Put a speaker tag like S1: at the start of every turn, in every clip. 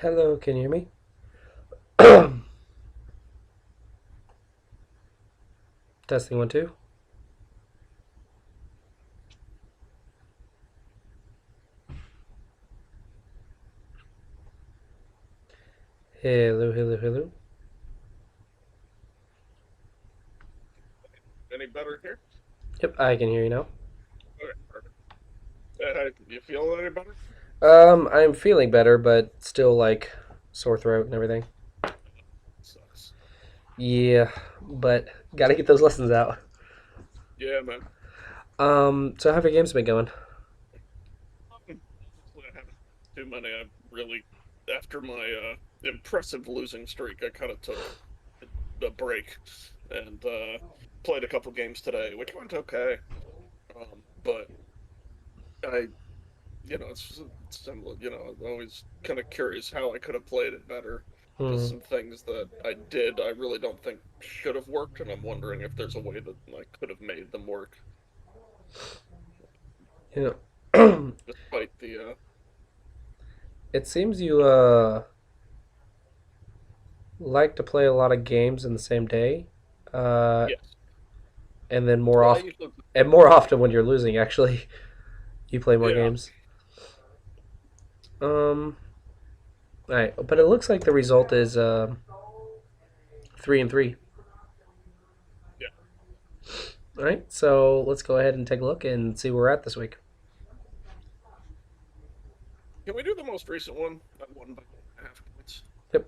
S1: Hello, can you hear me? Testing one, two. Hello, hello, hello.
S2: Any better here?
S1: Yep, I can hear you now.
S2: Okay, perfect. You feel any better?
S1: I'm feeling better, but still like sore throat and everything.
S2: Sucks.
S1: Yeah, but gotta get those lessons out.
S2: Yeah, man.
S1: So how have your games been going?
S2: Honestly, I haven't too many. I really, after my impressive losing streak, I kind of took a break and played a couple games today, which went okay. But I, it's similar. I'm always kind of curious how I could have played it better. Just
S1: Hmm.
S2: some things that I did, I really don't think should have worked, and I'm wondering if there's a way that I could have made them work,
S1: You know,
S2: despite the
S1: it seems you like to play a lot of games in the same day, uh,
S2: yes.
S1: and then more
S2: Well, I
S1: often,
S2: usually
S1: and more often when you're losing. Actually, you play more
S2: yeah,
S1: games. Um, all right, but it looks like the result is 3-3.
S2: yeah.
S1: All right, so let's go ahead and take a look and see where we're at this week.
S2: Can we do the most recent one? I won by 1.5 points.
S1: Yep.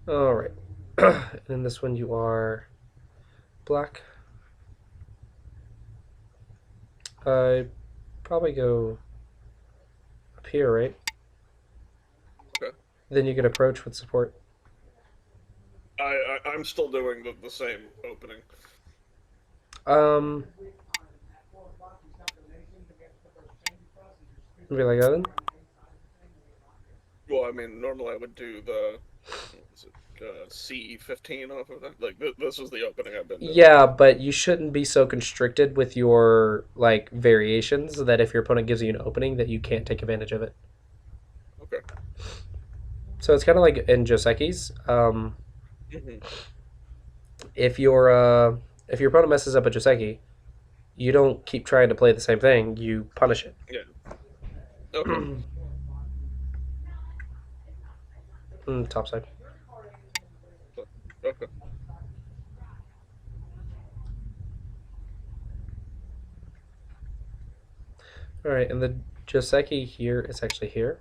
S1: All right. And in this one, you are black. I probably go up here, right?
S2: Okay.
S1: Then you can approach with support.
S2: I'm still doing the same opening.
S1: Um, Maybe like that then.
S2: Well, I mean, normally I would do the what was it C15 off of that. Like this is the opening I've been doing.
S1: Yeah, but you shouldn't be so constricted with your like variations that if your opponent gives you an opening, that you can't take advantage of it.
S2: Okay.
S1: So it's kind of like in Joseki's.
S2: Hmm.
S1: If your if your opponent messes up a Joseki, you don't keep trying to play the same thing. You punish it.
S2: Yeah. Okay.
S1: Top side.
S2: Okay.
S1: All right, and the Joseki here is actually here.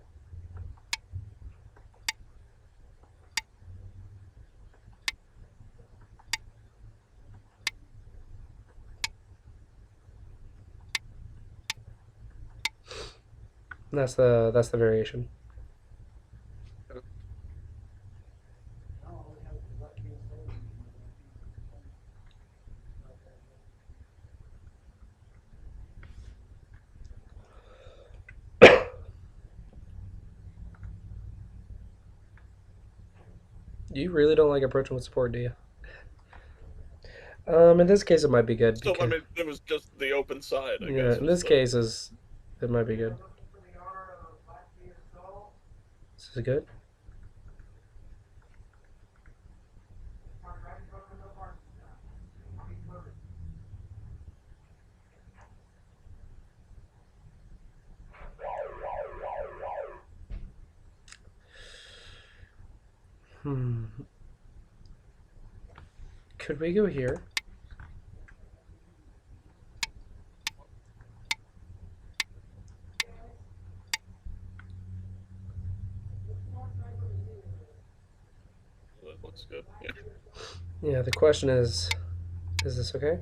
S1: And that's the variation. You really don't like approaching with support, do you? In this case, it might be good
S2: So I
S1: because
S2: mean, it was just the open side, I
S1: yeah,
S2: guess,
S1: in
S2: was
S1: this
S2: the
S1: case is it might be good. This is good. Hmm. Could we go here?
S2: that looks good. Yeah.
S1: Yeah. The question is this okay?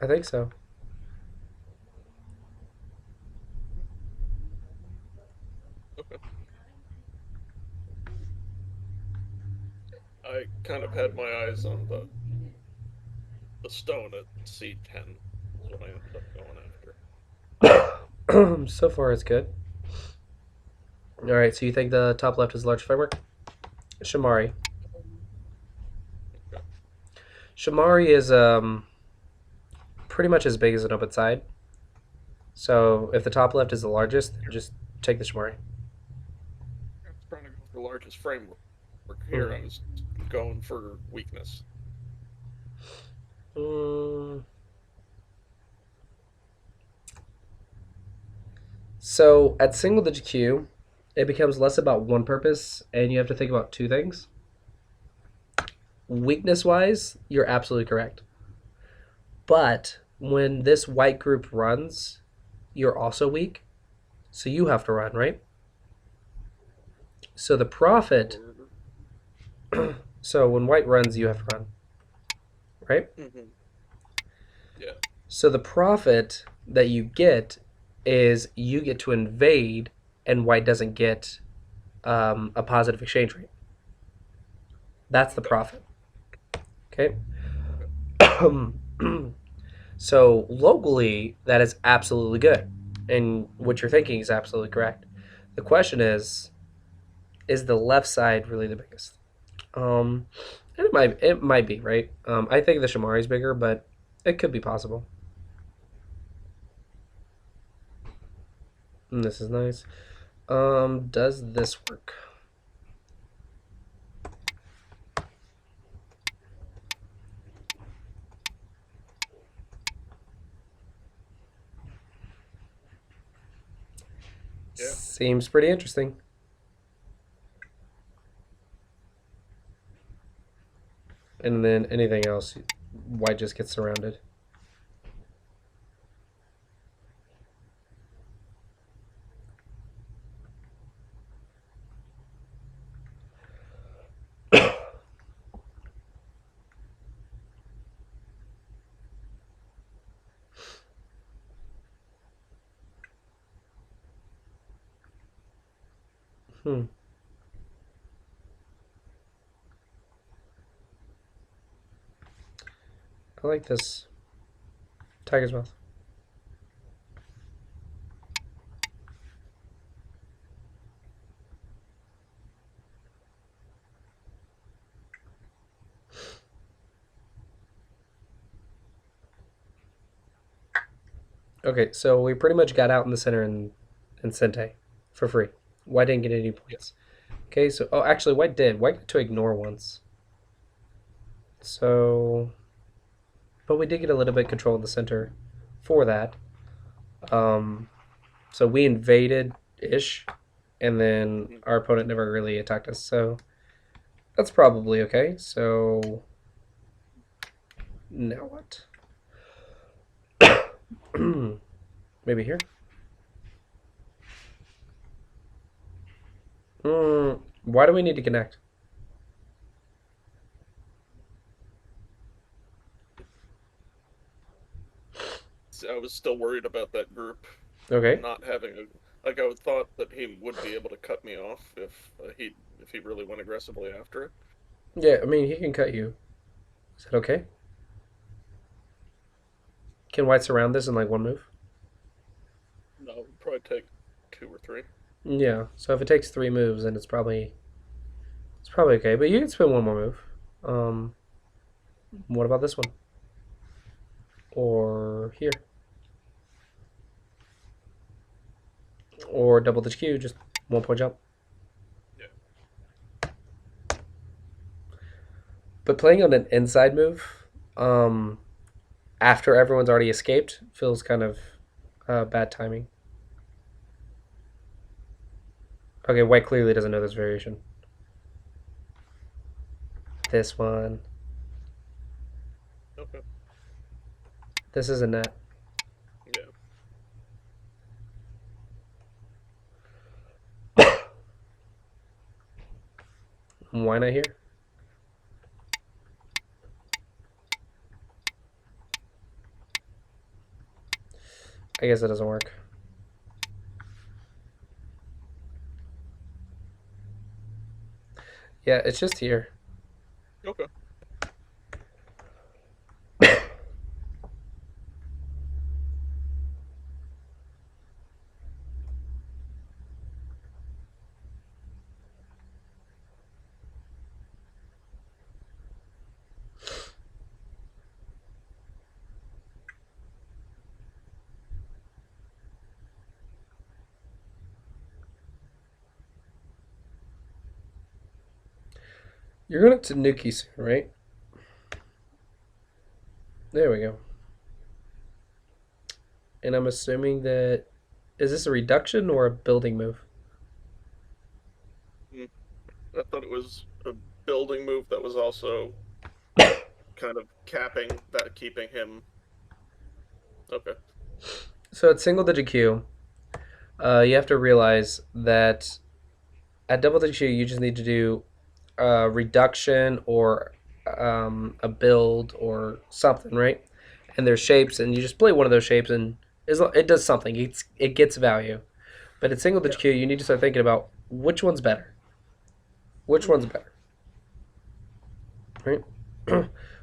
S1: I think so.
S2: Okay. I kind of had my eyes on the stone at C10. Is what I ended up going after.
S1: So far, it's good. All right. So you think the top left is large framework? Shamari.
S2: Okay.
S1: Shamari is pretty much as big as an open side. So if the top left is the largest, then just take the Shamari.
S2: I was trying to go for largest framework. Here
S1: Hmm.
S2: I was going for weakness.
S1: Mm. So at single digit Q, it becomes less about one purpose, and you have to think about two things. Weakness wise, you're absolutely correct. But when this white group runs, you're also weak. So you have to run, right? So the profit,
S2: Or
S1: so when white runs, you have to run, right?
S2: yeah,
S1: So the profit that you get is you get to invade, and white doesn't get a positive exchange rate. That's the
S2: okay,
S1: profit. Okay.
S2: okay.
S1: So locally, that is absolutely good, and what you're thinking is absolutely correct. The question is the left side really the biggest? Um, and it might be right. I think the Shamari is bigger, but it could be possible. And this is nice. Does this work?
S2: Yeah,
S1: Seems pretty interesting. And then anything else, white just gets surrounded. Hmm. I like this tiger's mouth. Okay, so we pretty much got out in the center in Sente for free. White didn't get any
S2: yeah,
S1: points. Okay, so oh, actually, white did. White got to ignore once. So, but we did get a little bit control of the center for that. Um, so we invaded ish, and then
S2: hmm
S1: our opponent never really attacked us. So that's probably okay. So now what? Maybe here. Why do we need to connect?
S2: So I was still worried about that group
S1: Okay.
S2: not having a like. I would thought that he would be able to cut me off if he really went aggressively after it.
S1: Yeah, I mean he can cut you. Is that okay? Can white surround this in like one move?
S2: No, it would probably take two or three.
S1: Yeah. So if it takes three moves, then it's probably okay. But you can spin one more move. Um, what about this one? Or here? Or double the Q, just 1 point jump.
S2: Yeah,
S1: But playing on an inside move, um, after everyone's already escaped, feels kind of bad timing. Okay, white clearly doesn't know this variation. This one.
S2: okay,
S1: This is a net.
S2: yeah.
S1: Why not here? I guess it doesn't work. Yeah, it's just here.
S2: Okay.
S1: You're going to Tanuki soon, right? There we go. And I'm assuming that is this a reduction or a building move?
S2: Hmm. I thought it was a building move that was also kind of capping that, keeping him. Okay.
S1: So it's single digit Q. You have to realize that at double digit Q, you just need to do a reduction or a build or something, right? And there's shapes, and you just play one of those shapes, and it does something. It gets value. But at single
S2: Yeah.
S1: digit Q, you need to start thinking about which one's better. Which one's better, right?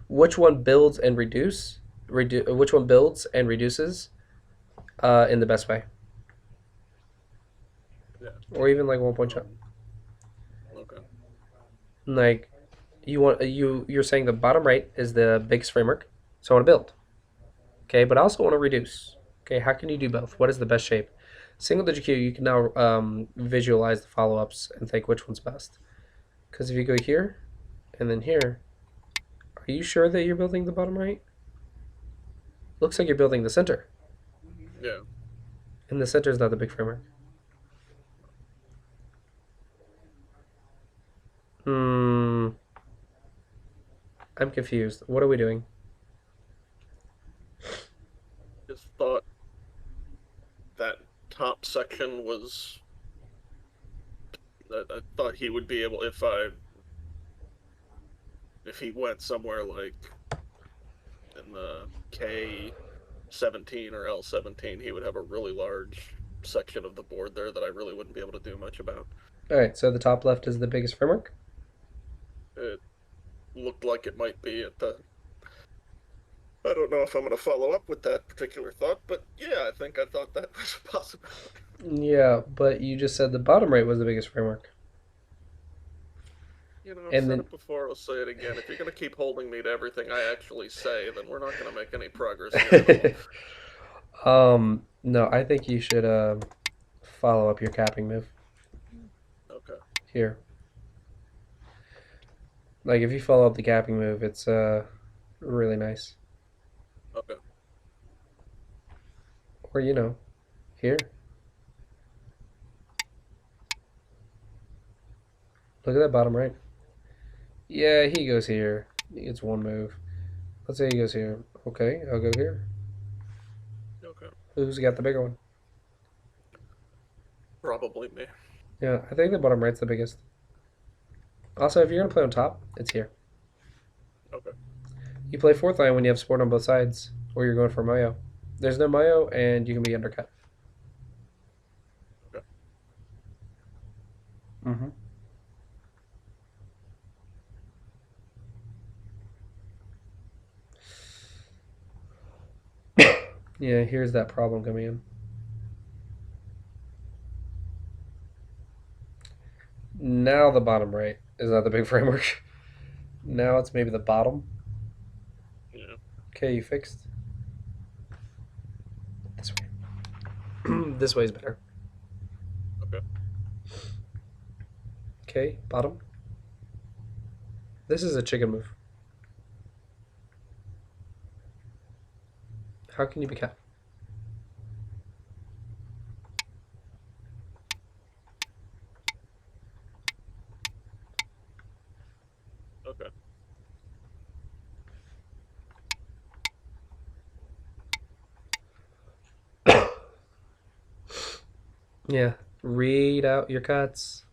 S1: Which one builds and which one builds and reduces in the best way,
S2: Yeah.
S1: or even like 1 point shot.
S2: Um. Okay.
S1: Like you're saying the bottom right is the biggest framework, so I want to build. Okay, but I also want to reduce. Okay, how can you do both? What is the best shape? Single digit Q, you can now visualize the follow ups and think which one's best. Because if you go here and then here, are you sure that you're building the bottom right? Looks like you're building the center,
S2: Yeah.
S1: and the center is not the big framework. Hmm, I'm confused. What are we doing?
S2: Just thought that top section was. I thought he would be able, if he went somewhere like in the K17 or L17, he would have a really large section of the board there that I really wouldn't be able to do much about.
S1: All right, so the top left is the biggest framework.
S2: It looked like it might be at the. I don't know if I'm going to follow up with that particular thought, but yeah, I think I thought that was a possibility.
S1: Yeah, but you just said the bottom right was the biggest framework,
S2: I've
S1: and
S2: said
S1: then
S2: it before, I'll say it again. If you're going to keep holding me to everything I actually say, then we're not going to make any progress here at all.
S1: no, I think you should follow up your capping move
S2: Okay.
S1: here. Like if you follow up the capping move, it's really nice.
S2: Okay.
S1: Or here. Look at that bottom right. Yeah, he goes here. He gets one move. Let's say he goes here. Okay, I'll go here.
S2: Okay.
S1: Who's got the bigger one?
S2: Probably me.
S1: Yeah, I think the bottom right's the biggest. Also, if you're gonna play on top, it's here.
S2: Okay.
S1: You play fourth line when you have support on both sides, or you're going for Mayo. There's no Mayo, and you can be undercut.
S2: Okay.
S1: Mm-hmm. Yeah, here's that problem coming in. Now the bottom right is not the big framework. Now it's maybe the bottom.
S2: Yeah.
S1: Okay, you fixed. This way. This way is better.
S2: Okay.
S1: Okay, bottom. This is a chicken move. How can you be cat?
S2: Okay.
S1: Yeah, read out your cuts.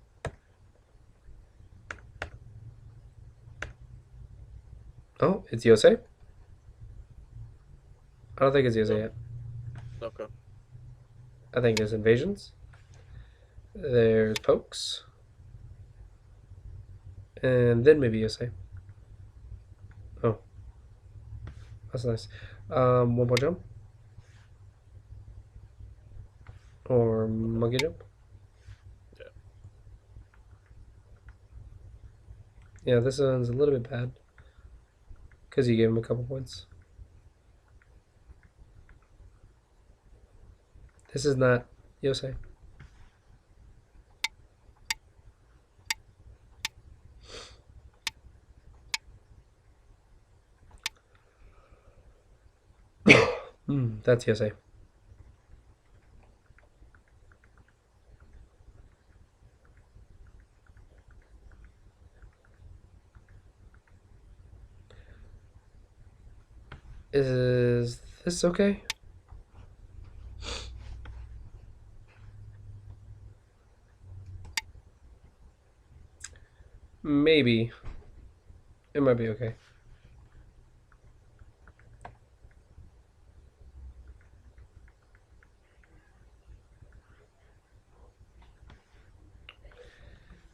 S1: Oh, it's Yosei? I don't think it's Yosei
S2: No.
S1: yet.
S2: Okay.
S1: I think there's invasions. There's pokes. And then maybe Yosei. Oh, that's nice. 1 point jump. Or
S2: Okay.
S1: monkey jump.
S2: Yeah.
S1: Yeah, this one's a little bit bad. Because you gave him a couple points. This is not Yosei. That's USA. Is this okay? Maybe. It might be okay.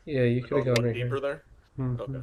S1: Yeah, you
S2: We're
S1: could have
S2: going
S1: gone
S2: one
S1: right here.
S2: deeper there.
S1: Hmm.
S2: Okay.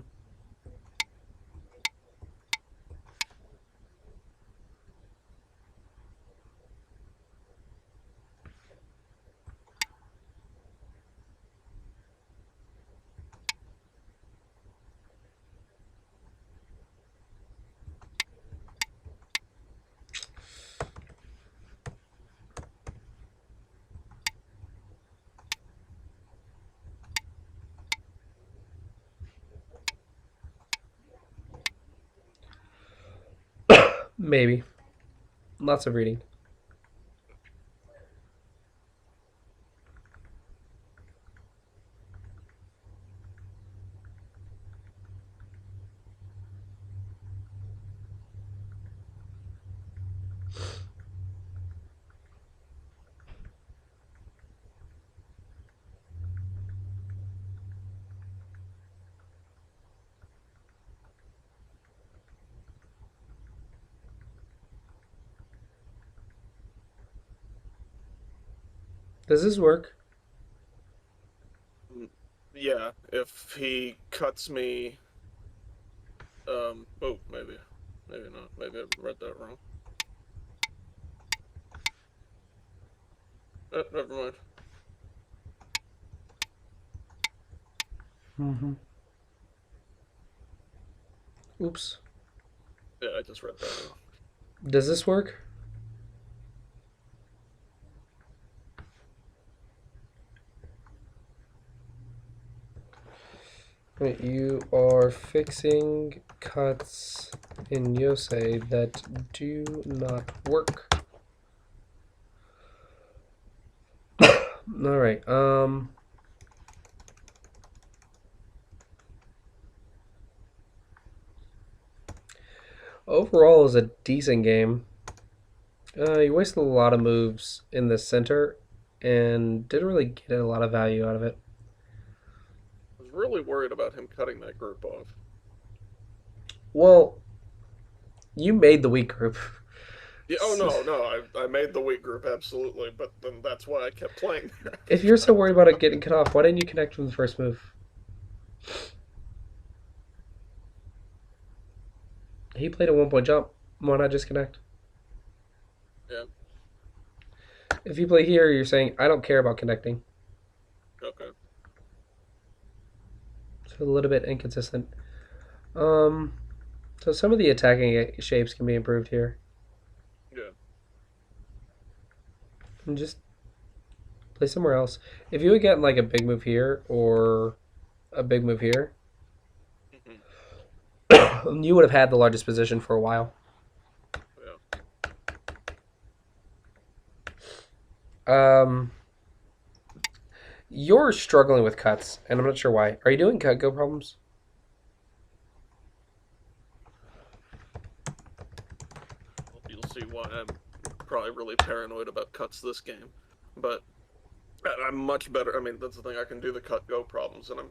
S1: Maybe. Lots of reading. Does this work?
S2: Mm, yeah, if he cuts me, oh, maybe not. Maybe I read that wrong. Never mind.
S1: Mm-hmm. Oops.
S2: Yeah, I just read that wrong.
S1: Does this work? Wait, you are fixing cuts in Yosei that do not work. All right. Overall, is a decent game. You wasted a lot of moves in the center, and didn't really get a lot of value out of it.
S2: I was really worried about him cutting that group off.
S1: Well, you made the weak group.
S2: Yeah, oh no, no, I made the weak group absolutely, but then that's why I kept playing there.
S1: If you're so worried about it getting cut off, why didn't you connect from the first move? He played a 1 point jump. Why not just connect?
S2: Yeah,
S1: If you play here, you're saying I don't care about connecting.
S2: okay.
S1: So a little bit inconsistent. Um, so some of the attacking shapes can be improved here.
S2: Yeah.
S1: And just play somewhere else. If you would get like a big move here or a big move here,
S2: Hmm.
S1: you would have had the largest position for a while.
S2: Yeah.
S1: Um, you're struggling with cuts, and I'm not sure why. Are you doing cut go problems?
S2: Well, you'll see why I'm probably really paranoid about cuts this game. But I'm much better. I mean, that's the thing. I can do the cut go problems, and I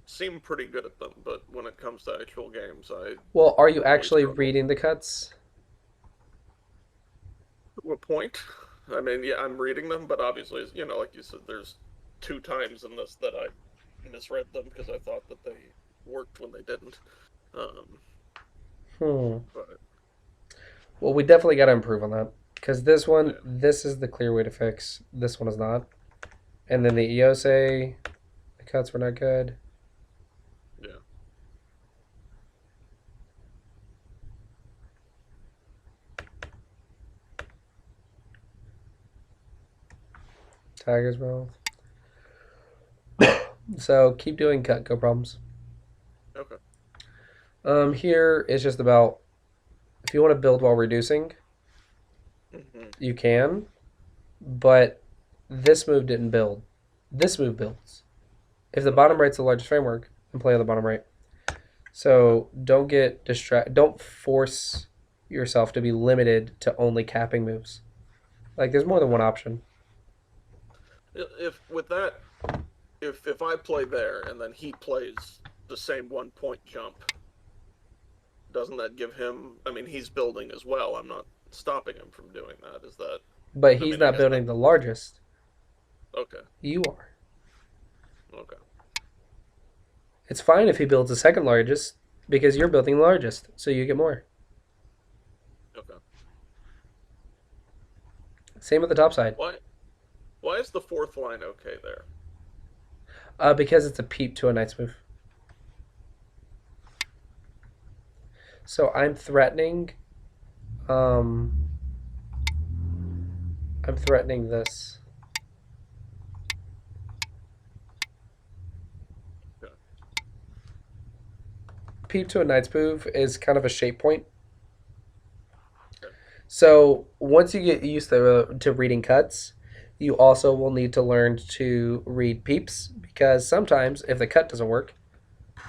S2: seem pretty good at them. But when it comes to actual games, I
S1: Well, are you
S2: really
S1: actually
S2: struggle.
S1: reading the cuts?
S2: What point? I mean, yeah, I'm reading them, but obviously, like you said, there's two times in this that I misread them because I thought that they worked when they didn't. Um,
S1: Hmm.
S2: but
S1: Well, we definitely got to improve on that because this one,
S2: yeah,
S1: this is the clear way to fix. This one is not. And then the EOSA, the cuts were not good.
S2: yeah,
S1: Tiger's mouth. So keep doing cut go problems.
S2: okay,
S1: Here is just about if you want to build while reducing,
S2: Hmm.
S1: You can, but this move didn't build. This move builds. If the
S2: Okay.
S1: bottom right's the largest framework, then play on the bottom right.
S2: Okay.
S1: So don't get distracted. Don't force yourself to be limited to only capping moves. Like there's more than one
S2: Okay.
S1: option.
S2: If with that, if I play there and then he plays the same 1 point jump, doesn't that give him? I mean, he's building as well. I'm not stopping him from doing that. Is that?
S1: But
S2: I
S1: he's
S2: mean, I
S1: not
S2: guess that.
S1: building the largest.
S2: Okay.
S1: You are.
S2: Okay.
S1: It's fine if he builds the second largest because you're building the largest, so you get more.
S2: Okay.
S1: Same with the top side.
S2: Why? Why is the fourth line okay there?
S1: Because it's a peep to a knight's move. So um I'm threatening this.
S2: Okay.
S1: Peep to a knight's move is kind of a shape point.
S2: Okay.
S1: So once you get used to reading cuts, you also will need to learn to read peeps because sometimes if the cut doesn't work,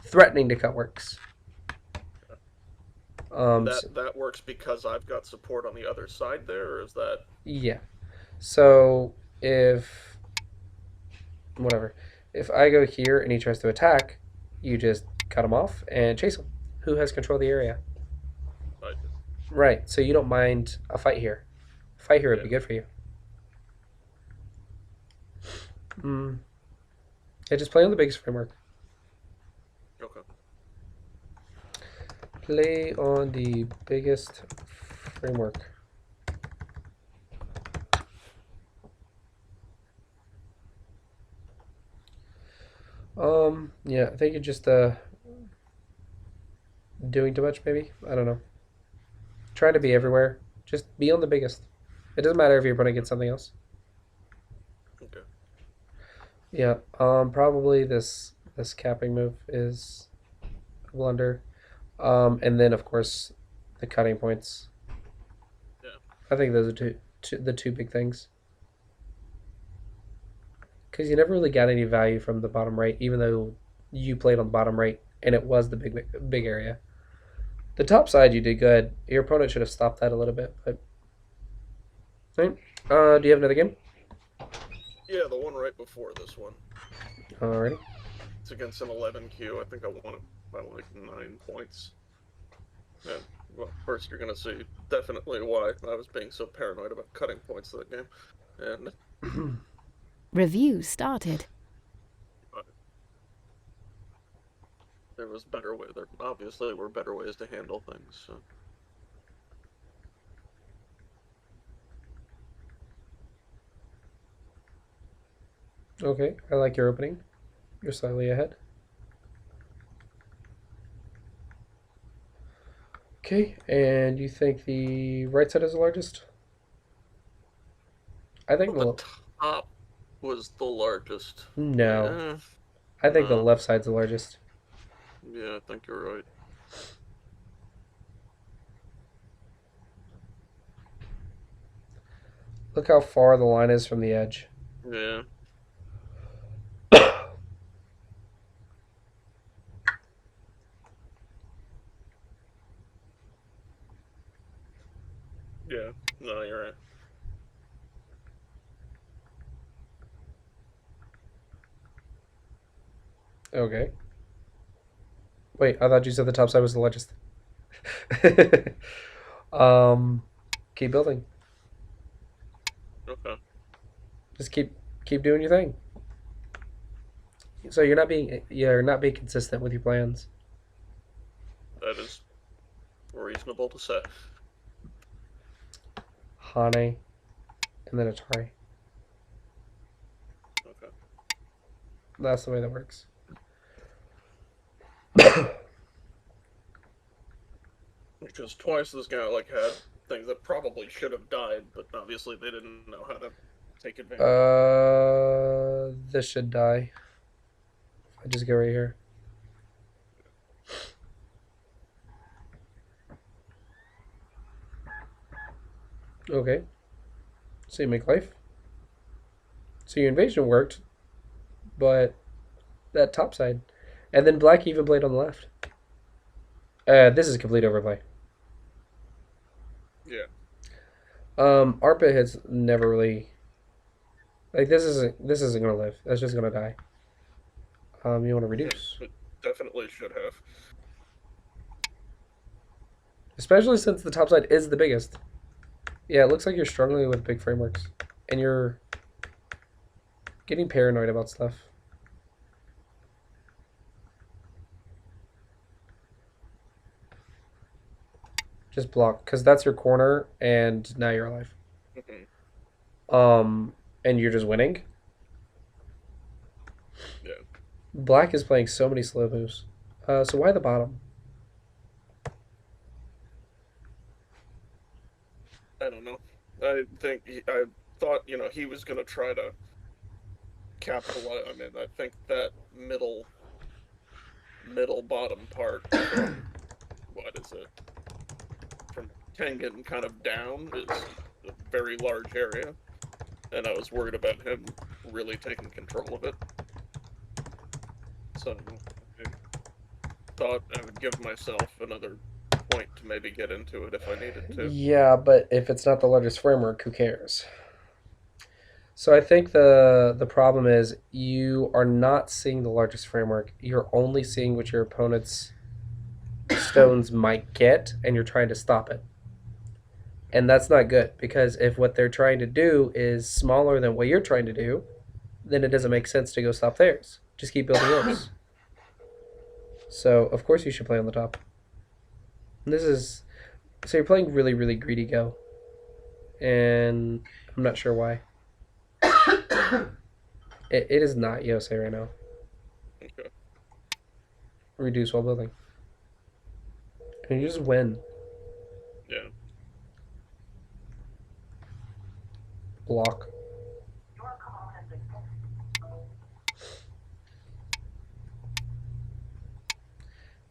S1: threatening to cut works.
S2: And
S1: So,
S2: that works because I've got support on the other side there, or is that?
S1: yeah. So if whatever, if I go here and he tries to attack, you just cut him off and chase him. Who has control of the area?
S2: I do.
S1: Right. So you don't mind a fight here. A fight here would
S2: Yeah.
S1: be good for you. Mm. Yeah, just play on the biggest framework.
S2: Okay.
S1: Play on the biggest framework. Yeah, I think you're just doing too much, maybe. I don't know. Try to be everywhere. Just be on the biggest. It doesn't matter if you're putting against something else.
S2: Okay.
S1: Yeah. Probably this capping move is a blunder. And then of course the cutting points.
S2: Yeah.
S1: I think those are the two big things. Because you never really got any value from the bottom right, even though you played on the bottom right and it was the big area. The top side you did good. Your opponent should have stopped that a little bit, but right. Do you have another game?
S2: Yeah, the one right before this one.
S1: Alrighty.
S2: It's against an 11Q. I think I won it by like 9 points. And well, first you're gonna see definitely why I was being so paranoid about cutting points that game. And
S3: Review started.
S2: there was better way. There obviously were better ways to handle things. So
S1: Okay, I like your opening. You're slightly ahead. Okay, and you think the right side is the largest? I think
S2: well, the
S1: the
S2: top was the largest. Like,
S1: no. I think the
S2: no.
S1: left side's the largest.
S2: Yeah, I think you're right.
S1: Look how far the line is from the edge.
S2: Yeah. Yeah. No, you're right.
S1: Okay. Wait, I thought you said the top side was the largest. um, keep building.
S2: Okay.
S1: Just keep doing your thing. So you're not being consistent with your plans.
S2: That is reasonable to say.
S1: Hane and then Atari.
S2: Okay.
S1: That's the way that works.
S2: Because twice this guy like had things that probably should have died, but obviously they didn't know how to take advantage of them.
S1: This should die. If I just go right here. Okay. So you make life. So your invasion worked, but that top side. And then black even played on the left. This is complete overplay.
S2: Yeah.
S1: ARPA has never really like this isn't gonna live. That's just gonna die. You want to
S2: Yeah.
S1: reduce,
S2: It definitely should have.
S1: especially since the top side is the biggest. Yeah, it looks like you're struggling with big frameworks, and you're getting paranoid about stuff. Just block, because that's your corner, and now you're alive.
S2: Hmm.
S1: Um, and you're just winning.
S2: Yeah.
S1: Black is playing so many slow moves. So why the bottom?
S2: I don't know. I thought he was gonna try to capitalize. I mean, I think that middle bottom part from what is it from Tengen kind of down is a very large area, and I was worried about him really taking control of it. So I thought I would give myself another point to maybe get into it if I needed to.
S1: Yeah, but if it's not the largest framework, who cares? So I think the problem is you are not seeing the largest framework. You're only seeing what your opponent's stones might get, and you're trying to stop it. And that's not good because if what they're trying to do is smaller than what you're trying to do, then it doesn't make sense to go stop theirs. Just keep building yours. So of course you should play on the top. And this is so you're playing really really greedy go, and I'm not sure why. It is not Yosei right now.
S2: Okay.
S1: Reduce while building, and you just win.
S2: Yeah.
S1: Block.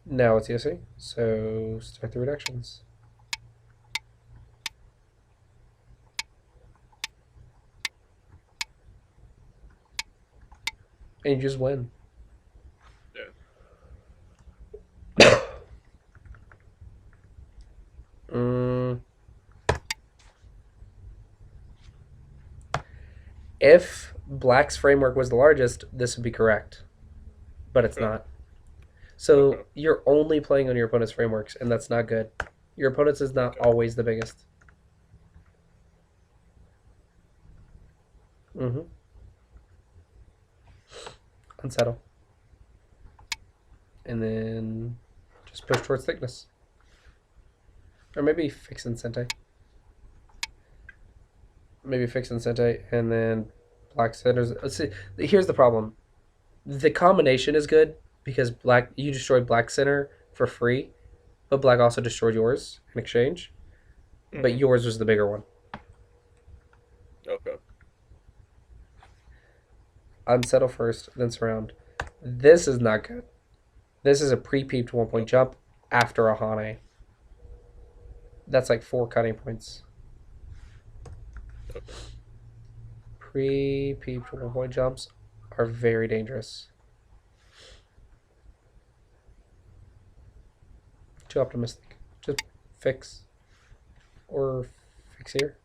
S1: Now it's Yosei. So start the reductions. And you just win.
S2: Yeah.
S1: Mm, if Black's framework was the largest, this would be correct, but it's
S2: Okay.
S1: not. So
S2: Okay.
S1: you're only playing on your opponent's frameworks, and that's not good. Your opponent's is not
S2: Okay.
S1: always the biggest. Mm-hmm. Unsettle. And then just push towards thickness. Or maybe fix and sente. Maybe fix and sente, and then black centers. Let's see. Here's the problem. The combination is good because black you destroyed black center for free, but black also destroyed yours in exchange. But
S2: Hmm.
S1: yours was the bigger one.
S2: Okay.
S1: Unsettle first, then surround. This is not good. This is a pre-peeped 1 point
S2: Okay.
S1: jump after a Hane. That's like 4 cutting points.
S2: Okay.
S1: Pre-peeped 1 point jumps are very dangerous. Too optimistic. Just fix. Or fix here.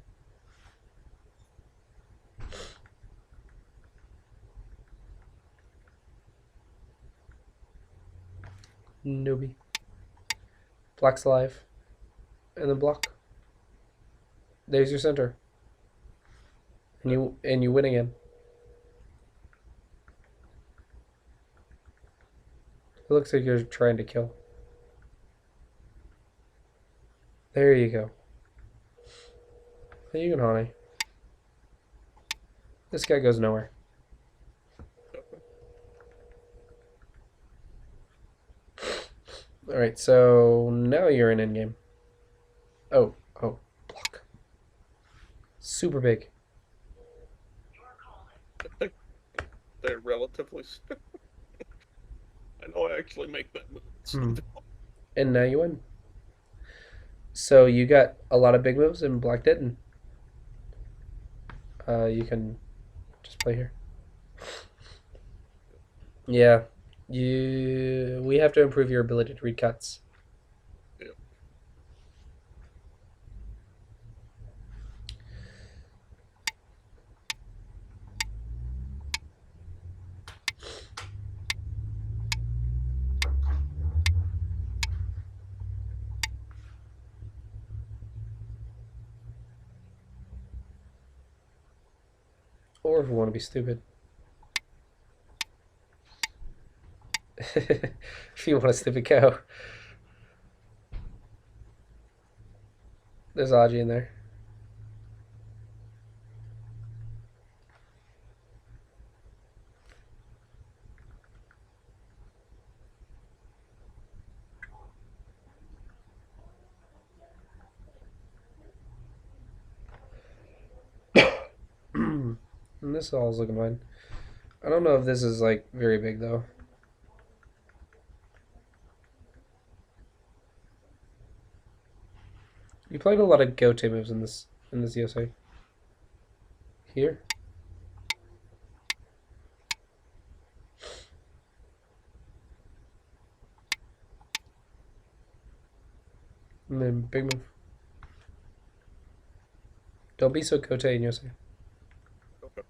S1: Newbie. Black's alive. And then block. There's your center. And you win again. It looks like you're trying to kill. There you go. Hey, you can Hane. This guy goes nowhere.
S2: Okay.
S1: Alright, so now you're in endgame. Oh, block. Super big.
S2: I think they're relatively. I know I actually make that move.
S1: Hmm. And now you win. So you got a lot of big moves and black didn't. You can just play here. Yeah, we have to improve your ability to read cuts.
S2: Yeah.
S1: Or if you want to be stupid. If you want a stupid cow. There's Aji in there. And this all is looking fine. I don't know if this is like very big though. You played a lot of Gote moves in this USA. Here. And then big move. Don't be so Gote in USA.
S2: Okay.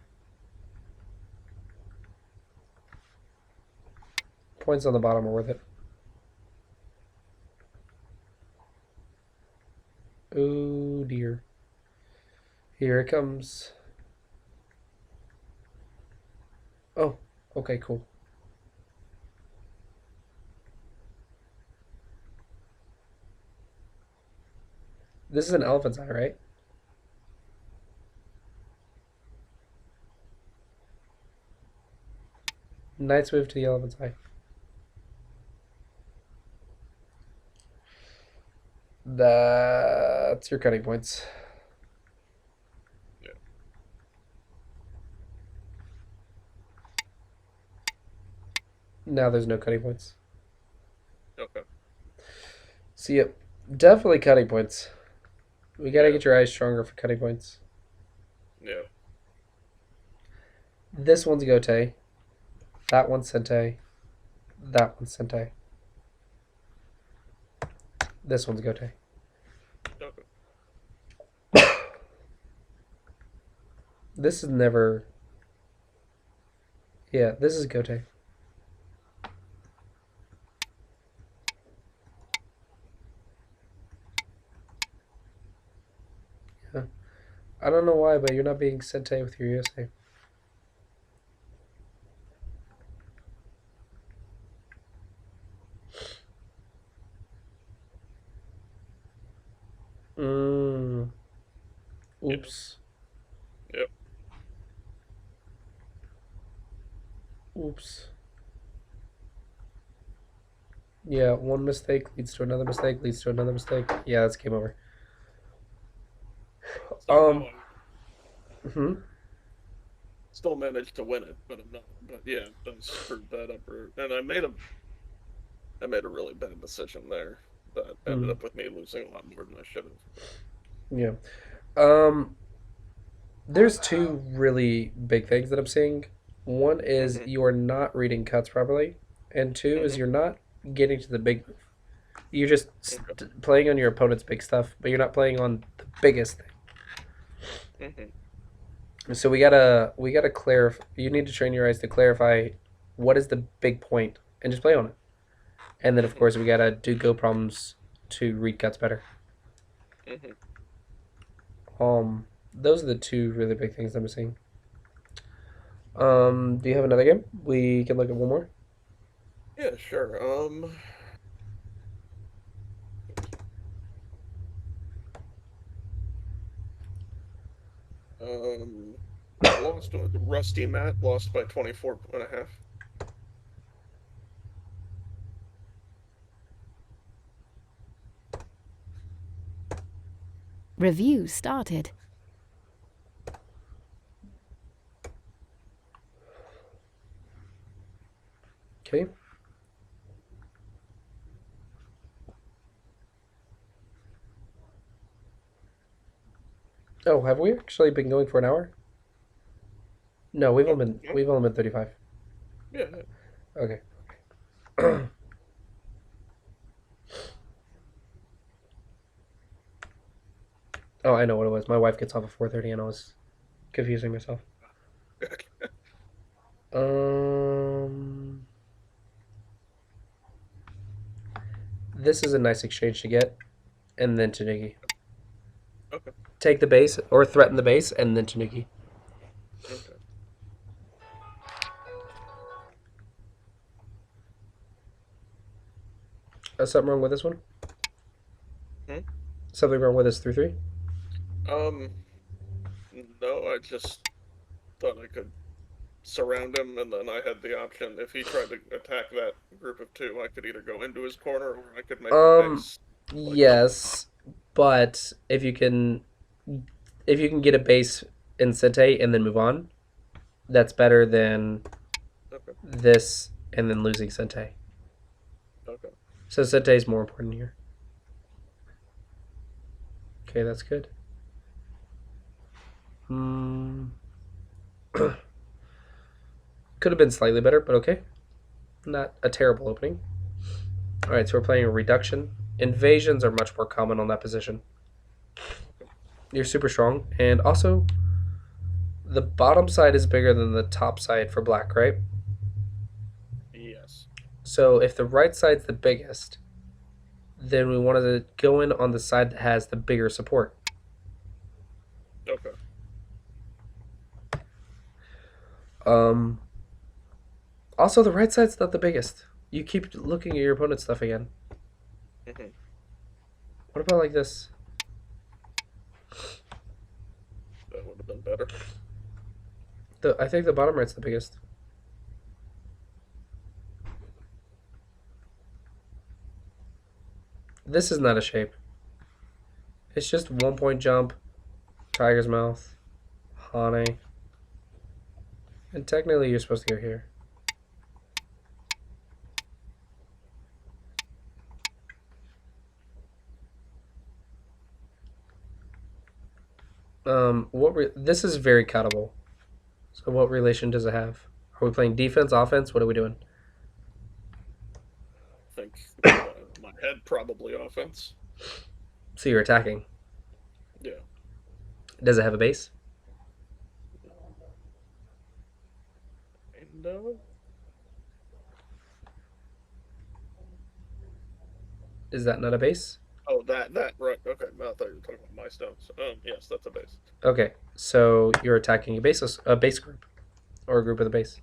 S1: Points on the bottom are worth it. Oh dear. Here it comes. Oh, okay, cool. This is an elephant's eye, right? Knight's move to the elephant's eye. That's your cutting points.
S2: Yeah.
S1: Now there's no cutting points.
S2: Okay.
S1: See, yep, definitely cutting points. We gotta
S2: Yeah.
S1: get your eyes stronger for cutting points.
S2: Yeah.
S1: This one's Gote. That one's Sentei. That one's Sentei. This one's Gote.
S2: Okay.
S1: This is never. Yeah, this is Gote. Yeah. I don't know why, but you're not being Sentei with your USA. Mmm.
S2: Yeah.
S1: Oops.
S2: Yep.
S1: Oops. Yeah, one mistake leads to another mistake, leads to another mistake. Yeah, that's game over.
S2: Somehow I
S1: Hmm.
S2: still managed to win it, but I'm not. But yeah, I screwed that up. And I made a really bad decision there that ended
S1: Mm.
S2: up with me losing a lot more than I should have.
S1: Yeah. Um, there's two really big things that I'm seeing. One is
S2: Mm-hmm.
S1: you are not reading cuts properly, and two is
S2: Mm-hmm.
S1: you're not getting to the big move. You're just
S2: Okay.
S1: playing on your opponent's big stuff, but you're not playing on the biggest
S2: Mm-hmm.
S1: thing. So we gotta clarify. You need to train your eyes to clarify what is the big point, and just play on it. And then of
S2: Mm-hmm.
S1: course we gotta do go problems to read cuts better.
S2: Mm-hmm.
S1: Those are the two really big things I'm seeing. Do you have another game? We can look at one more.
S2: Yeah, sure. Um, lost with Rusty Matt, lost by 24.5.
S3: Review started.
S1: Okay. Oh, have we actually been going for an hour? No,
S2: Oh, no?
S1: we've only been 35.
S2: Yeah, yeah.
S1: Okay. Oh, I know what it was. My wife gets off at 4:30, and I was confusing myself. Um, this is a nice exchange to get, and then Tanuki.
S2: Okay,
S1: Take the base or threaten the base, and then Tanuki.
S2: okay.
S1: Something wrong with this one?
S2: Hmm?
S1: Something wrong with this 3-3?
S2: Um, no, I just thought I could surround him, and then I had the option. If he tried to attack that group of two, I could either go into his corner or I could make a
S1: Um,
S2: base like that.
S1: yes, but if you can get a base in Sente and then move on, that's better than
S2: Okay,
S1: this and then losing Sente.
S2: okay.
S1: So Sente is more important here. Okay, that's good. Hmm. Could have been slightly better, but okay. Not a terrible opening. All right, so we're playing a reduction. Invasions are much more common on that position. You're super strong, and also the bottom side is bigger than the top side for black, right?
S2: Yes.
S1: So if the right side's the biggest, then we wanted to go in on the side that has the bigger support.
S2: Okay.
S1: Um, Also, the right side's not the biggest. You keep looking at your opponent's stuff again.
S2: Hmm.
S1: What about like this?
S2: That would have been better.
S1: I think the bottom right's the biggest. This is not a shape. It's just 1 point jump, tiger's mouth, Hane, and technically you're supposed to go here. This is very cuttable. So what relation does it have? Are we playing defense, offense? What are we doing?
S2: I think my head probably offense.
S1: So you're attacking.
S2: Yeah.
S1: Does it have a base?
S2: And
S1: Is that not a base?
S2: oh, that right. Okay. No, I thought you were talking about my stones. Yes, that's a base.
S1: Okay, so you're attacking a base group, or a group of the base.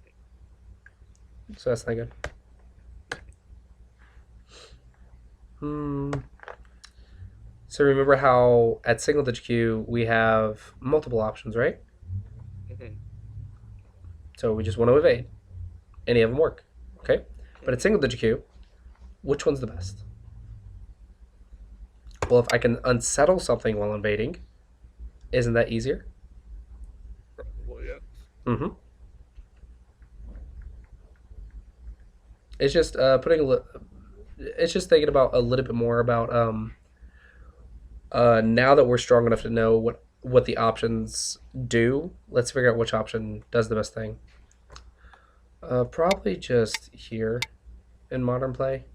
S1: So that's not good. Hmm. So remember how at single digit queue we have multiple options, right?
S2: Hmm.
S1: So we just want to evade. Any of them work, okay? But at
S2: Hmm.
S1: single digit queue, which one's the best? Well, if I can unsettle something while invading, isn't that easier?
S2: Probably, yeah.
S1: Mm-hmm. It's just it's just thinking about a little bit more about now that we're strong enough to know what the options do. Let's figure out which option does the best thing. Probably just here in modern play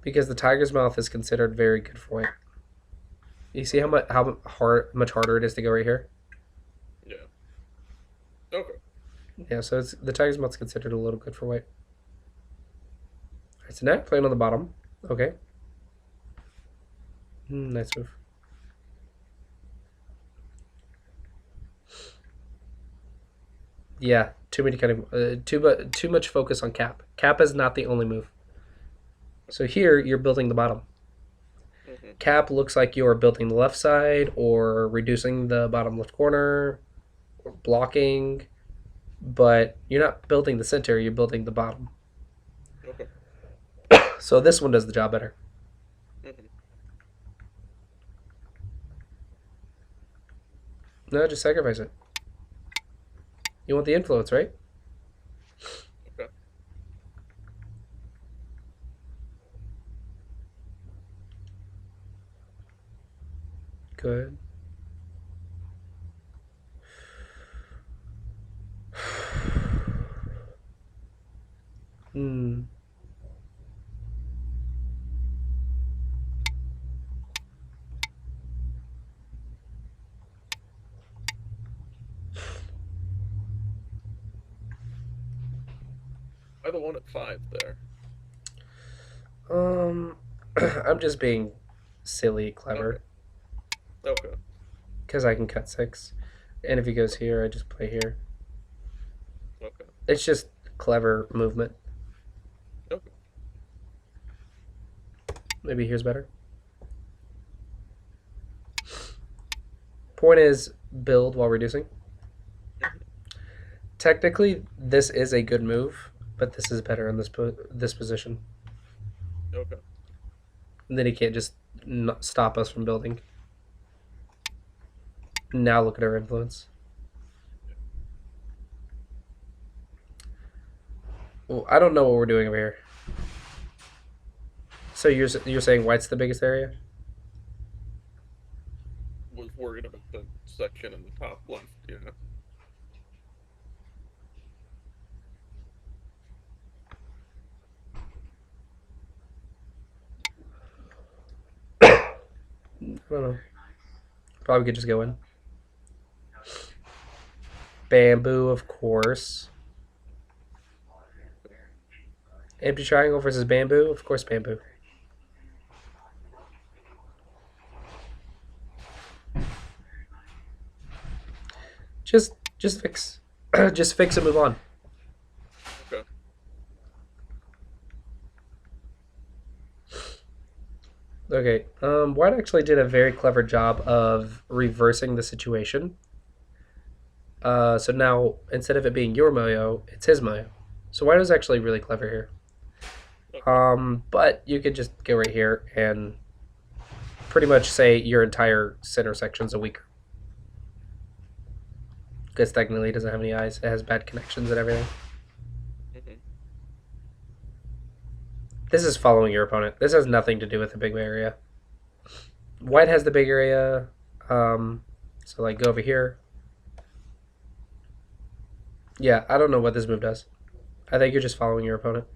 S1: because the tiger's mouth is considered very good for white. You see
S2: Okay.
S1: much harder it is to go right here.
S2: Yeah. Okay.
S1: Yeah, so it's the tiger's mouth's considered a little good for white. All right, so now playing on the bottom. Okay, nice move. Yeah, too many kind of too much focus on cap. Cap is not the only move. So here you're building the bottom.
S2: Hmm.
S1: Cap looks like you're building the left side or reducing the bottom left corner or blocking, but you're not building the center. You're building the bottom.
S2: Okay.
S1: So this one does the job better.
S2: Hmm.
S1: No, just sacrifice it. You want the influence, right?
S2: Okay.
S1: Good. Hmm.
S2: Why the one at 5 there?
S1: Um, I'm just being silly,
S2: Okay.
S1: clever,
S2: Okay.
S1: because I can cut 6. And if he goes here, I just play here.
S2: Okay.
S1: It's just clever movement.
S2: Okay.
S1: Maybe here's better. Point is build while reducing.
S2: Mhm.
S1: Technically, this is a good move, but this is better in this position.
S2: Okay.
S1: And then he can't just stop us from building. Now look at our influence. Well, I don't know what we're doing over here. So you're saying white's the biggest area?
S2: Was worried about the section in the top left. Yeah.
S1: I don't know. Probably could just go in. Bamboo, of course. Empty triangle versus bamboo, of course bamboo. Just fix, just fix and move on.
S2: Okay.
S1: Okay. White actually did a very clever job of reversing the situation. So now instead of it being your moyo, it's his moyo. So White was actually really clever here.
S2: Okay.
S1: But you could just go right here and pretty much say your entire center section's a weaker. Because technically it doesn't have any eyes. It has bad connections and everything.
S2: Hmm.
S1: This is following your opponent. This has nothing to do with the big area. White has the big area. So like go over here. Yeah, I don't know what this move does. I think you're just following your opponent.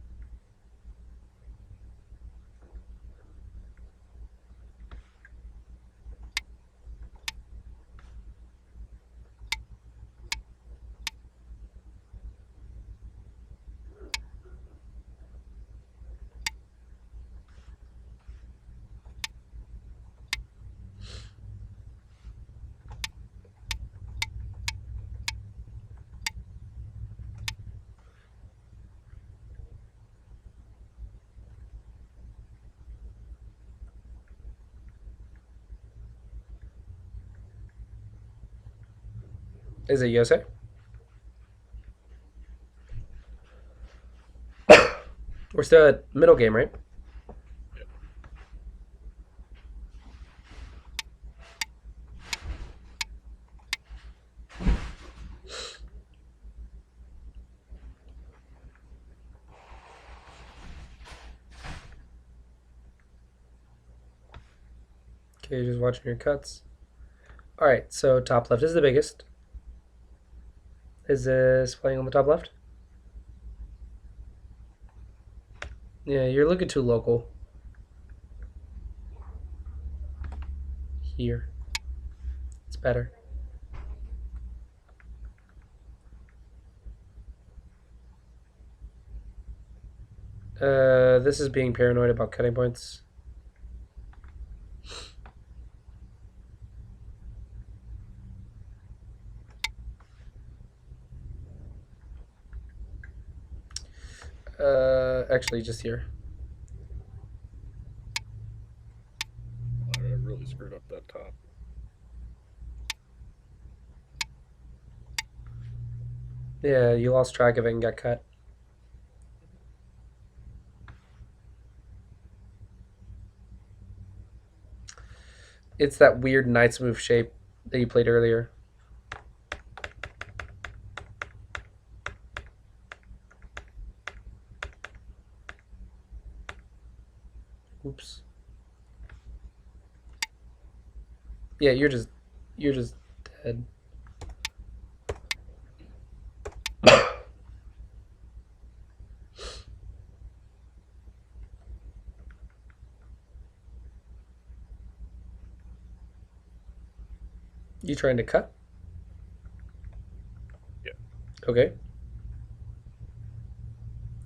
S1: Is it Yosei? We're still at middle game, right?
S2: Yeah.
S1: Okay, you're just watching your cuts. All right, so top left is the biggest. Is this playing on the top left? Yeah, you're looking too local. Here. It's better. This is being paranoid about cutting points. Actually, just here.
S2: I really screwed up that top.
S1: Yeah, you lost track of it and got cut. It's that weird knight's move shape that you played earlier. Oops. Yeah, you're just dead. You trying to cut?
S2: Yeah.
S1: Okay.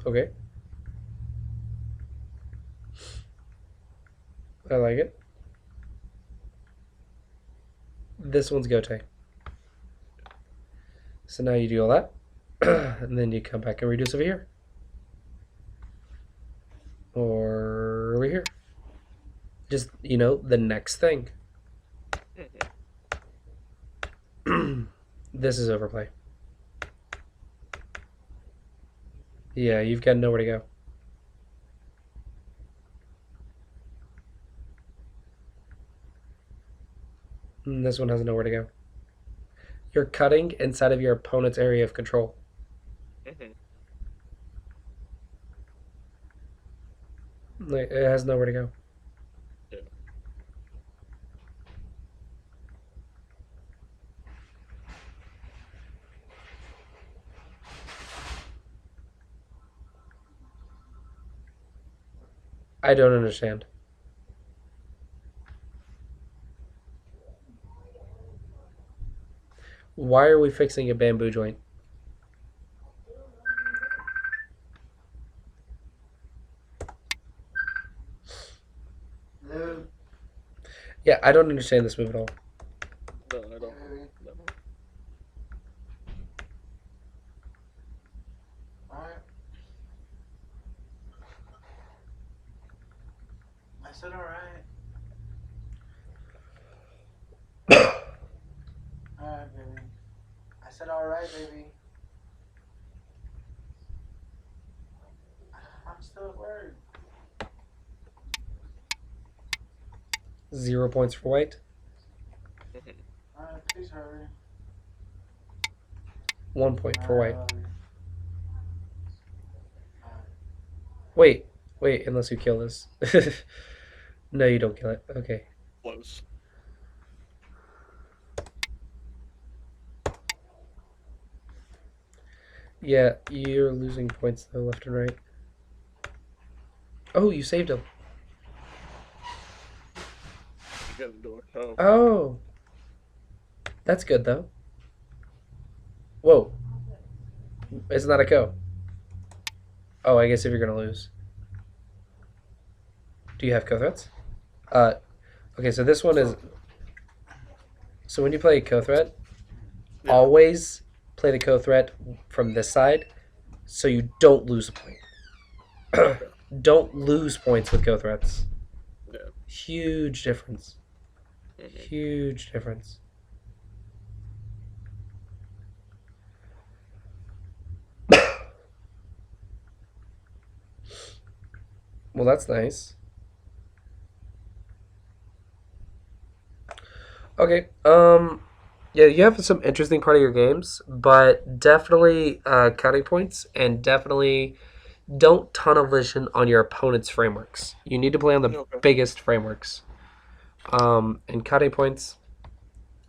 S1: Okay. I like it. This one's gote. So now you do all that. And then you come back and reduce over here. Or over here. Just, the next thing. This is overplay. Yeah, you've got nowhere to go. And this one has nowhere to go. You're cutting inside of your opponent's area of control. Like, it has nowhere to go.
S2: Yeah.
S1: I don't understand. Why are we fixing a bamboo joint? Yeah, I don't understand this move at all.
S2: No, I don't. No.
S4: Alright. I said alright. Alright, baby. I said alright, baby. I'm still at work.
S1: 0 points for white.
S4: Alright, please hurry.
S1: 1 point for white.
S4: Alright.
S1: Wait, unless you kill this. No, you don't kill it. Okay.
S2: Close.
S1: Yeah, you're losing points though, left and right. Oh, you saved him.
S2: You get into a toe.
S1: Oh. That's good though. Whoa. It's not a go. Oh, I guess if you're gonna lose. Do you have co-threats? Okay, so this one is... So when you play a co-threat,
S2: Yeah.
S1: always play the co-threat from this side so you don't lose a point.
S2: Okay.
S1: Don't lose points with co-threats.
S2: Yeah.
S1: Huge difference.
S2: Mhm.
S1: Huge difference. Well, that's nice. Okay. Yeah, you have some interesting part of your games, but definitely cutting points, and definitely don't tunnel vision on your opponent's frameworks. You need to play on the
S2: Okay.
S1: biggest frameworks. And cutting points.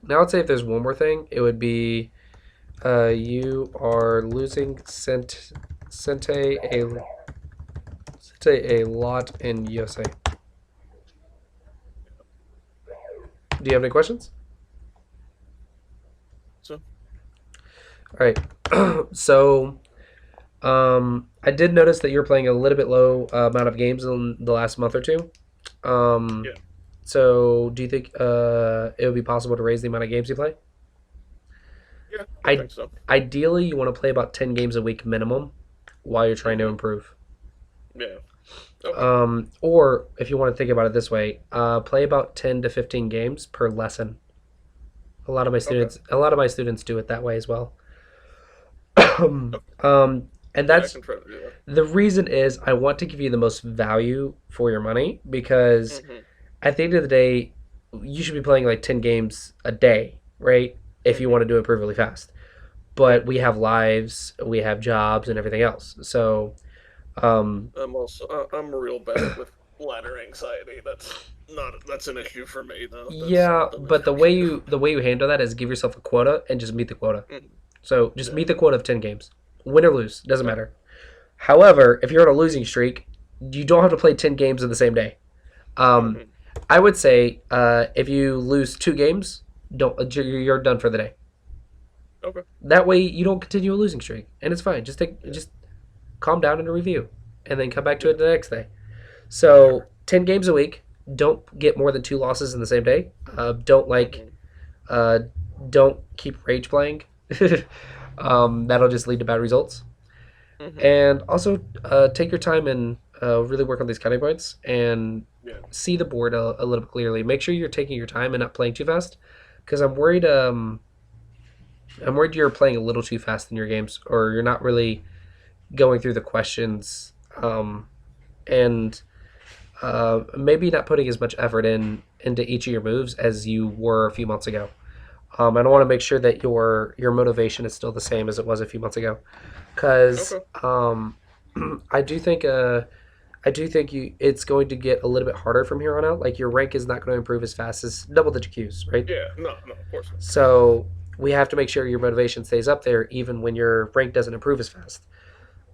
S1: Now, I'd say if there's one more thing, it would be you are losing Sente a lot in USA. Do you have any questions?
S2: So,
S1: All right. So, I did notice that you're playing a little bit low amount of games in the last month or two.
S2: Yeah.
S1: So, do you think it would be possible to raise the amount of games you play?
S2: yeah, I think so.
S1: Ideally, you want to play about 10 games a week minimum while you're trying to improve.
S2: Yeah. Okay.
S1: Or if you want to think about it this way, play about 10 to 15 games per lesson. A lot of my students do it that way as well. And
S2: I
S1: that's
S2: can try to do that.
S1: the reason is I want to give you the most value for your money because
S2: Mhm.
S1: at the end of the day, you should be playing like 10 games a day, right? If you want to do improve really fast. But we have lives, we have jobs, and everything else. So,
S2: I'm real bad with ladder anxiety. That's an issue for me though. That's
S1: yeah,
S2: not an
S1: but the
S2: issue.
S1: way you handle that is give yourself a quota and just meet the quota.
S2: Mhm.
S1: So just
S2: Yeah.
S1: meet the quota of 10 games. Win or lose, doesn't
S2: Okay.
S1: matter. However, if you're on a losing streak, you don't have to play 10 games in the same day.
S2: Mhm.
S1: I would say if you lose 2 games, don't you're done for the day.
S2: Okay.
S1: That way you don't continue a losing streak, and it's fine.
S2: Yeah.
S1: Just calm down and a review, and then come back to
S2: Yeah.
S1: it the next day. So 10 games a week. Don't get more than 2 losses in the same day.
S2: Mhm.
S1: Uh, don't keep rage playing. That'll just lead to bad results.
S2: Mhm.
S1: And also take your time and really work on these cutting points and
S2: Yeah.
S1: see the board a little bit clearly. Make sure you're taking your time and not playing too fast, because I'm worried. I'm worried you're playing a little too fast in your games, or you're not really going through the questions, and maybe not putting as much effort into each of your moves as you were a few months ago. And I want to make sure that your motivation is still the same as it was a few months ago, because
S2: Okay.
S1: I do think it's going to get a little bit harder from here on out. Like, your rank is not going to improve as fast as double digit Qs, right?
S2: Yeah. No. No. Of course not.
S1: So we have to make sure your motivation stays up there even when your rank doesn't improve as fast.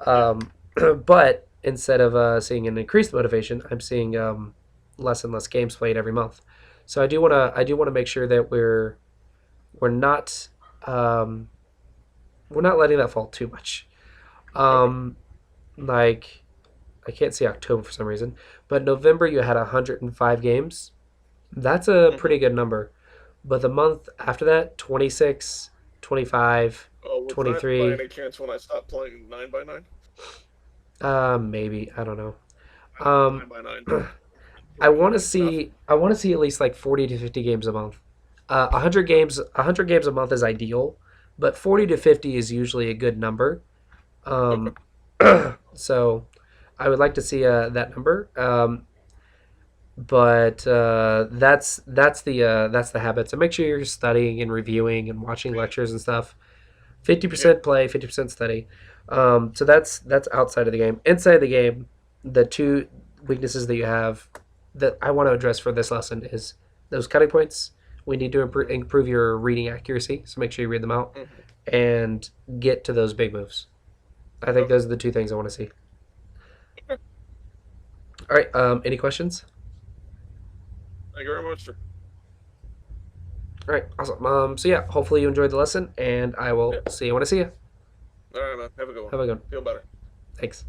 S2: Yeah.
S1: But instead of seeing an increased motivation, I'm seeing less and less games played every month. So I do want to make sure that we're not um, we're not letting that fall too much.
S2: Okay.
S1: Um, like, I can't see October for some reason, but November you had 105 games. That's a
S2: Mhm.
S1: pretty good number. But the month after that, 26, 25,
S2: Oh, was that by
S1: 23,
S2: any chance when I stopped playing 9x9?
S1: maybe, I don't know.
S2: I think
S1: Um,
S2: 9x9
S1: I
S2: pretty
S1: want to
S2: enough.
S1: see I want to see at least like 40 to 50 games a month. 100 games a month is ideal, but 40 to
S2: Mhm.
S1: 50 is usually a good number.
S2: Okay.
S1: Um, so I would like to see that number. But that's the habit. So make sure you're studying and reviewing and watching lectures and stuff. fifty
S2: Yeah.
S1: percent play, 50% study. So that's outside of the game. Inside the game, the two weaknesses that you have that I want to address for this lesson is those cutting points. We need to improve your reading accuracy, so make sure you read them out
S2: Mhm.
S1: and get to those big moves. I think
S2: Okay.
S1: those are the two things I want to see.
S2: Okay.
S1: All right. Any questions?
S2: Thank you very much, sir.
S1: All right. Awesome. So yeah, hopefully you enjoyed the lesson, and I
S2: Yeah.
S1: will see you when I see you.
S2: All right, man. Have a good one.
S1: Have a good one.
S2: Feel better.
S1: Thanks.